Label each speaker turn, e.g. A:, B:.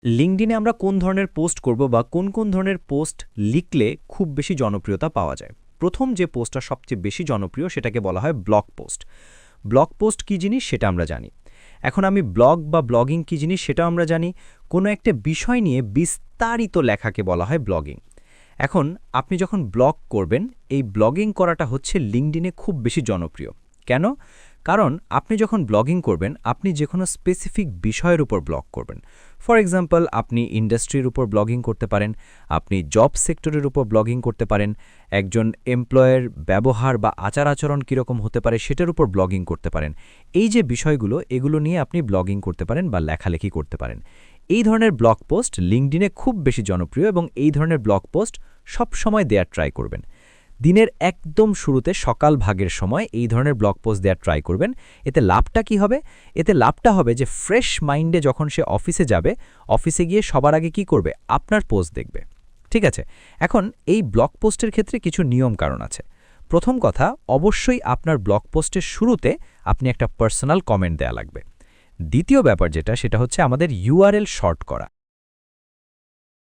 A: লিঙ্কডইনে আমরা কোন ধরনের পোস্ট করব বা কোন ধরনের পোস্ট লিখলে খুব বেশি জনপ্রিয়তা পাওয়া যায়। প্রথম যে পোস্টটা সবচেয়ে বেশি জনপ্রিয় সেটাকে বলা হয় ব্লগ পোস্ট। ব্লগ পোস্ট কী জিনিস সেটা আমরা জানি। এখন আমি ব্লগ বা ব্লগিং কী জিনিস সেটাও আমরা জানি। কোনো একটা বিষয় নিয়ে বিস্তারিত লেখাকে বলা হয় ব্লগিং। এখন আপনি যখন ব্লগ করবেন, এই ব্লগিং করাটা হচ্ছে লিঙ্কডইনে খুব বেশি জনপ্রিয়। কেন? কারণ আপনি যখন ব্লগিং করবেন, আপনি যেকোনো স্পেসিফিক বিষয়ের উপর ব্লগ করবেন। ফর এক্সাম্পল, আপনি ইন্ডাস্ট্রির উপর ব্লগিং করতে পারেন, আপনি জব সেক্টরের উপর ব্লগিং করতে পারেন, একজন এমপ্লয়ের ব্যবহার বা আচার-আচরণ কীরকম হতে পারে সেটার উপর ব্লগিং করতে পারেন। এই যে বিষয়গুলো, এগুলো নিয়ে আপনি ব্লগিং করতে পারেন বা লেখালেখি করতে পারেন। এই ধরনের ব্লগ পোস্ট লিঙ্কডইনে খুব বেশি জনপ্রিয় এবং এই ধরনের ব্লগ পোস্ট সবসময় দেয়ার ট্রাই করবেন। দিনের একদম শুরুতে সকাল ভাগের সময় এই ধরনের ব্লগ পোস্ট দেওয়ার ট্রাই করবেন। এতে লাভটা কি হবে? এতে লাভটা হবে যে ফ্রেশ মাইন্ডে যখন সে অফিসে যাবে, অফিসে গিয়ে সবার আগে কি করবে? আপনার পোস্ট দেখবে। ঠিক আছে? এখন এই ব্লগ পোস্টের ক্ষেত্রে কিছু নিয়ম কারণ আছে। প্রথম কথা, অবশ্যই আপনার ব্লগ পোস্টের শুরুতে আপনি একটা পার্সোনাল কমেন্ট দেয়া লাগবে। দ্বিতীয় ব্যাপার যেটা, সেটা হচ্ছে আমাদের ইউআরএল শর্ট করা।